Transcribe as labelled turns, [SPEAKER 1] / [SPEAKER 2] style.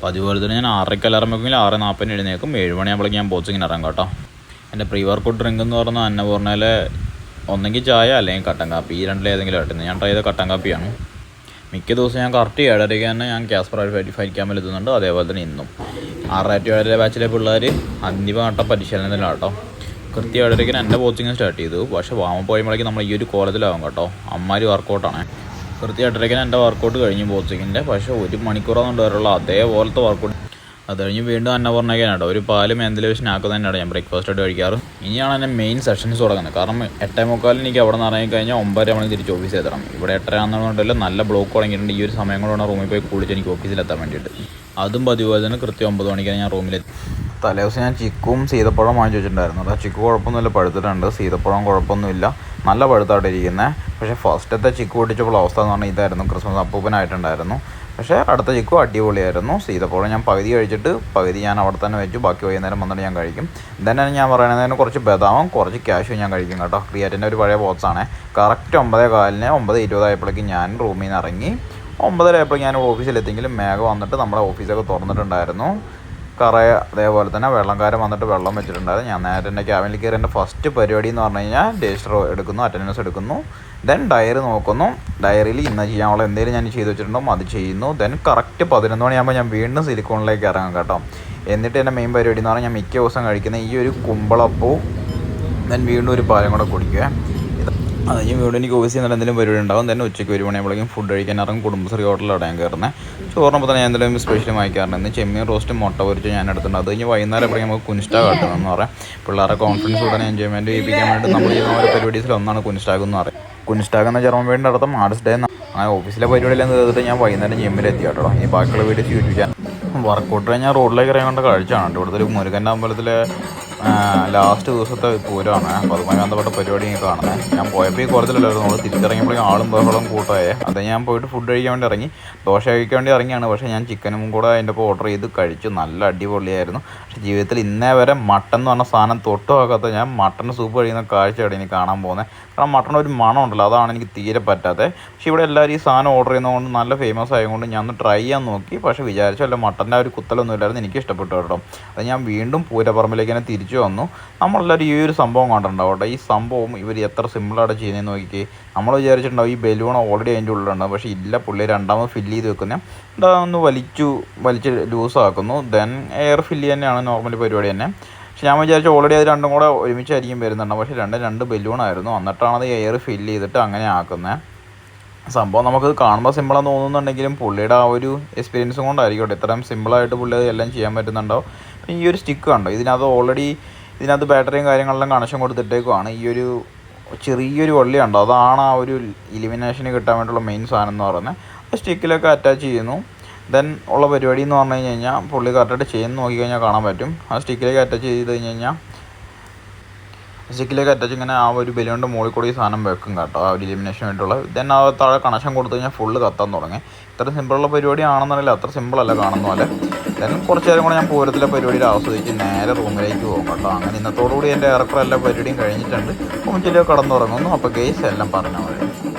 [SPEAKER 1] അതുപോലെ തന്നെ ഞാൻ 6:30 അലാറം വെക്കുമെങ്കിൽ 6:40 എഴുന്നേക്കും. 7 മണിയാകുമ്പോഴേക്കും ഞാൻ ബോക്സിങ്ങിന് ഇറങ്ങും കേട്ടോ. എൻ്റെ പ്രീ വർക്കൗട്ട് ഡ്രിങ്ക് എന്ന് പറഞ്ഞാൽ അന്നപൂർണ്ണയിലെ ഒന്നെങ്കിൽ ചായ അല്ലെങ്കിൽ കട്ടൻ കാപ്പി, ഈ രണ്ടിലേതെങ്കിലും ആയിട്ട് ഞാൻ ട്രൈ ചെയ്ത കട്ടൻ കാപ്പിയാണ്. മിക്ക ദിവസവും ഞാൻ കറക്റ്റ് 7:30 തന്നെ ഞാൻ കാസ്പർ ഫൈറ്റ് ക്യാമ്പിൽ എത്തുന്നുണ്ട്. അതേപോലെ തന്നെ ഇന്നും 6:30 to 7:30 ബാച്ചിലെ പിള്ളേർ അന്തിമഘട്ട പരിശീലനത്തിലാണ് കേട്ടോ. കൃത്യം 7:30 എൻ്റെ കോച്ചിങ് സ്റ്റാർട്ട് ചെയ്തു. പക്ഷേ വാമപ്പ് കഴിയുമ്പോഴേക്കും നമ്മൾ ഈ ഒരു കോളത്തിലാവും കേട്ടോ. അമ്മാരി വർക്കൗട്ടാണ്. കൃത്യം 8:30 എൻ്റെ വർക്കൗട്ട് കഴിഞ്ഞു ബോക്സിങ്ങിൻ്റെ. പക്ഷേ 1 മണിക്കൂറാകുന്നുണ്ട് വരെയുള്ള അതേപോലത്തെ വർക്കൗട്ട്. അത് കഴിഞ്ഞ് വീണ്ടും അന്നപൂർണ്ണയ്ക്കാണ് കേട്ടോ. ഒരു പാലും എന്തെങ്കിലും സ്നാക്ക് തന്നെയാണ് ഞാൻ ബ്രേക്ക്ഫാസ്റ്റ് ആയിട്ട് കഴിക്കാറ്. ഇനിയാണ് എൻ്റെ മെയിൻ സെഷൻസ് തുടങ്ങുന്നത്. കാരണം 8:45 എനിക്ക് അവിടെ നിന്ന് ഇറങ്ങി കഴിഞ്ഞാൽ 9:30 മണിക്ക് തിരിച്ച് ഓഫീസിൽ എത്തണം. ഇവിടെ 8:30 ആണെന്നുണ്ടെങ്കിൽ നല്ല ബ്ലോക്ക് തുടങ്ങിയിട്ടുണ്ട്. ഈ ഒരു സമയം കൊണ്ടാണ് റൂമിൽ പോയി കുളിച്ച് എനിക്ക് ഓഫീസിലെത്താൻ വേണ്ടിയിട്ട്. അതും പതിവ് തന്നെ കൃത്യം 9 മണിക്കാണ് ഞാൻ റൂമിലെത്തി. തലേദിവസം ഞാൻ ചിക്കും സീതപ്പഴം വാങ്ങിച്ച് വെച്ചിട്ടുണ്ടായിരുന്നു. അതാ ചിക്കു കുഴപ്പമൊന്നുമില്ല, പഴുത്തിട്ടുണ്ട്. സീതപ്പഴം കുഴപ്പമൊന്നുമില്ല, നല്ല പഴുത്തായിട്ട് ഇരിക്കുന്നത്. പക്ഷേ ഫസ്റ്റത്തെ ചിക്കു പൊട്ടിച്ചപ്പോൾ അവസ്ഥ എന്ന് പറഞ്ഞാൽ ഇതായിരുന്നു. ക്രിസ്മസ് അപ്പൂപ്പനായിട്ടുണ്ടായിരുന്നു. പക്ഷേ അടുത്ത ചിക്കു അടിപൊളിയായിരുന്നു. സീതപ്പഴം ഞാൻ പകുതി കഴിച്ചിട്ട് പകുതി ഞാൻ അവിടെ തന്നെ വെച്ചു. ബാക്കി വൈകുന്നേരം വന്നിട്ട് ഞാൻ കഴിക്കും. തന്നെ ഞാൻ പറയുന്നതിന് കുറച്ച് ബദാമും കുറച്ച് ക്യാഷും ഞാൻ കഴിക്കും കേട്ടോ. ക്രിയാറ്റിൻ്റെ ഒരു പഴയ ബോക്സാണ്. കറക്റ്റ് 9:15 9:20 ആയപ്പോഴേക്കും ഞാൻ റൂമിൽ നിന്ന് ഇറങ്ങി. 9:30 ആയപ്പോഴേക്കും ഞാൻ ഓഫീസിലെത്തിയെങ്കിലും മേഘം വന്നിട്ട് നമ്മുടെ ഓഫീസൊക്കെ തുറന്നിട്ടുണ്ടായിരുന്നു. അതേപോലെ തന്നെ വെള്ളംകാരൻ വന്നിട്ട് വെള്ളം വെച്ചിട്ടുണ്ടായിരുന്നു. ഞാൻ നേരെ എൻ്റെ ക്യാബിനിൽ കയറി എൻ്റെ ഫസ്റ്റ് പരിപാടി എന്ന് പറഞ്ഞു കഴിഞ്ഞാൽ രജിസ്റ്റർ എടുക്കുന്നു, അറ്റൻഡൻസ് എടുക്കുന്നു, ദെൻ ഡയറി നോക്കുന്നു. ഡയറിയിൽ ഇന്ന് ചെയ്യാനുള്ള എന്തെങ്കിലും ഞാൻ ചെയ്ത് വെച്ചിട്ടുണ്ടോ അത് ചെയ്യുന്നു. ദെൻ കറക്റ്റ് 11 മണിയാകുമ്പോൾ ഞാൻ വീണ്ടും സിലിക്കോണിലേക്ക് ഇറങ്ങാം കേട്ടോ. എന്നിട്ട് എൻ്റെ മെയിൻ പരിപാടി എന്ന് പറഞ്ഞാൽ ഞാൻ മിക്ക ദിവസം കഴിക്കുന്ന ഈ ഒരു കുമ്പളപ്പവും ദെൻ വീണ്ടും ഒരു പാലും കൂടെ കുടിക്കുക. അത് കഴിഞ്ഞ് വീണ്ടും എനിക്ക് ഓഫീസിൽ നിന്ന് എന്തെങ്കിലും പരിപാടി ഉണ്ടാകും. തന്നെ ഉച്ചയ്ക്ക് 1 മണിയാകുമ്പോഴേക്കും ഫുഡ് കഴിക്കാൻ ഇറങ്ങും. കുടുംബശ്രീ ഹോട്ടലിലാണ് ഞാൻ കയറുന്നത്. ചോറിനപ്പോൾ തന്നെ ഞാൻ എന്തെങ്കിലും സ്പെഷ്യൽ വാങ്ങിക്കാറുണ്ട്. ഇന്ന് ചെമ്മീൻ റോസ്റ്റ് മുട്ട പൊരിച്ച് ഞാൻ എടുത്തിട്ടുണ്ട്. അത് കഴിഞ്ഞ് വൈകുന്നേരം എപ്പോഴും നമുക്ക് കുനിഷ്ടാ കാട്ടണമെന്ന് പറയാം. പിള്ളേരെ കോൺഫിഡൻസ് കൂടാൻ എൻജോയ്മെൻറ്റ് ചെയ്യിപ്പിക്കാൻ വേണ്ടി നമ്മൾ ചെയ്യുന്ന ഓരോ പരിപാടീസിൽ ഒന്നാണ് കുനിഷ്ടാഗ് എന്ന് പറയും. കുനിഷ്ടാഗ് എന്ന ജർമ്മൻ വേണ്ടി നടത്തും ആർട്സ് ഡേ. അങ്ങനെ ഓഫീസിലെ പരിപാടിയെല്ലാം തീർത്തിട്ട് ഞാൻ വൈകുന്നേരം ജിമ്മിലെത്തി കേട്ടോ. ഈ ബാക്കിയുള്ള വീഡിയോസ് യൂട്യൂബ് ചാനൽ വർക്കൗട്ട് കഴിഞ്ഞാൽ റോഡിലേക്ക് ഇറങ്ങേണ്ട കാഴ്ചയാണ്. ഇവിടുത്തെ ഒരു മുരുകൻ്റെ അമ്പലത്തിലെ ലാസ്റ്റ് ദിവസത്തെ പൂരമാണ്. അപ്പോൾ അതുമായി ബന്ധപ്പെട്ട പരിപാടി കാണുന്നത്. ഞാൻ പോയപ്പോൾ ഈ കോലത്തിലല്ലായിരുന്നു. നമ്മൾ തിരിച്ചിറങ്ങിയപ്പോഴേക്കും ആളും ബഹളം കൂട്ടായേ. അത് ഞാൻ പോയിട്ട് ഫുഡ് കഴിക്കാൻ വേണ്ടി ഇറങ്ങി. ദോശ കഴിക്കാൻ വേണ്ടി ഇറങ്ങിയാണ്. പക്ഷേ ഞാൻ ചിക്കനും കൂടെ അതിൻ്റെ ഒപ്പം ഓർഡർ ചെയ്ത് കഴിച്ചു. നല്ല അടിപൊളിയായിരുന്നു. പക്ഷേ ജീവിതത്തിൽ ഇന്നേ വരെ മട്ടൻ എന്ന് പറഞ്ഞ സാധനം തൊട്ട് നോക്കാത്ത ഞാൻ മട്ടൻ സൂപ്പ് കഴിക്കുന്ന കാഴ്ചയാണ് ഇനി കാണാൻ പോകുന്നത്. കാരണം മട്ടൺ ഒരു മണം ഉണ്ടല്ലോ, അതാണ് എനിക്ക് തീരെ പറ്റാത്തത്. പക്ഷേ ഇവിടെ എല്ലാവരും ഈ സാധനം ഓർഡർ ചെയ്യുന്നതുകൊണ്ട് നല്ല ഫേമസ് ആയതുകൊണ്ട് ഞാൻ ഒന്ന് ട്രൈ ചെയ്യാൻ നോക്കി. പക്ഷേ വിചാരിച്ചല്ല, മട്ടൻ്റെ ഒരു കുത്തലൊന്നും ഇല്ലായിരുന്നു. എനിക്ക് ഇഷ്ടപ്പെട്ടു കേട്ടോ. അത് ഞാൻ വീണ്ടും പൂരപ്പറമ്പിലേക്ക് തന്നെ തിരിച്ചു വന്നു. നമ്മളെല്ലാവരും ഈ ഒരു സംഭവം കണ്ടിട്ടുണ്ടാവട്ടെ. ഈ സംഭവം ഇവർ എത്ര സിമ്പിളായിട്ട് ചെയ്യുന്നതെന്ന് നോക്കി. നമ്മൾ വിചാരിച്ചിട്ടുണ്ടാവും ഈ ബലൂൺ ഓൾറെഡി അതിൻ്റെ ഉള്ളിലുണ്ടാവും. പക്ഷേ ഇല്ല, പുള്ളി രണ്ടാമത് ഫില്ല് ചെയ്ത് വെക്കുന്നത്. ഒന്ന് വലിച്ച് ലൂസാക്കുന്നു. ദെൻ എയർ ഫില്ല് തന്നെയാണ് നോർമൽ പരിപാടി തന്നെ. പക്ഷെ ഞാൻ വിചാരിച്ചു ഓൾറെഡി അത് രണ്ടും കൂടെ ഒരുമിച്ചായിരിക്കും വരുന്നുണ്ട്. പക്ഷേ രണ്ട് ബലൂണായിരുന്നു. എന്നിട്ടാണത് എയർ ഫില്ല് ചെയ്തിട്ട് അങ്ങനെ ആക്കുന്നത്. സംഭവം നമുക്കത് കാണുമ്പോൾ സിമ്പിളാന്ന് തോന്നുന്നുണ്ടെങ്കിലും പുള്ളിയുടെ ആ ഒരു എക്സ്പീരിയൻസും കൊണ്ടായിരിക്കട്ടെ ഇത്രയും സിമ്പിളായിട്ട് പുള്ളി അത് എല്ലാം ചെയ്യാൻ പറ്റുന്നുണ്ടാവും. ഈ ഒരു സ്റ്റിക്ക് കണ്ടോ, ഇതിനകത്ത് ബാറ്ററിയും കാര്യങ്ങളെല്ലാം കണക്ഷൻ കൊടുത്തിട്ടേക്കുവാണ്. ഈ ഒരു ചെറിയൊരു വള്ളിയുണ്ടോ, അതാണ് ആ ഒരു ഇലിമിനേഷന് കിട്ടാൻ വേണ്ടിയുള്ള മെയിൻ സാധനം എന്ന് പറയുന്നത്. ആ സ്റ്റിക്കിലൊക്കെ അറ്റാച്ച് ചെയ്യുന്നു. ദെൻ ഉള്ള പരിപാടി എന്ന് പറഞ്ഞു കഴിഞ്ഞാൽ പുള്ളി കറക്റ്റായിട്ട് ചെയ്യുന്ന നോക്കിക്കഴിഞ്ഞാൽ കാണാൻ പറ്റും. ആ സ്റ്റിക്കിലേക്ക് അറ്റാച്ച് ചെയ്ത് കഴിഞ്ഞാൽ ഇങ്ങനെ ആ ഒരു ബലൂണിൻ്റെ മുകളിൽ കൂടി ഈ സാധനം വെക്കും കേട്ടോ, ആ ഒരു ഇലിമിനേഷന് വേണ്ടിയുള്ള. ദെൻ ആ താഴെ കണക്ഷൻ കൊടുത്തു കഴിഞ്ഞാൽ ഫുള്ള് കത്താൻ തുടങ്ങി. ഇത്ര സിമ്പിളുള്ള പരിപാടി ആണെന്നുണ്ടെങ്കിൽ അത്ര സിമ്പിളല്ല കാണുന്ന പോലെ. ദെൻ കുറച്ച് നേരം കൂടെ ഞാൻ പൂരത്തിലെ പരിപാടിയിൽ ആസ്വദിച്ച് നേരെ റൂമിലേക്ക് പോകും കേട്ടോ. അങ്ങനെ ഇന്നത്തോടുകൂടി എൻ്റെ ഏറെക്കുറെ എല്ലാ പരിപാടിയും കഴിഞ്ഞിട്ടുണ്ട്. റൂമിലേക്ക് കടന്നുറങ്ങുന്നു. അപ്പോൾ ഗെയ്സ് എല്ലാം പറഞ്ഞാൽ മതി.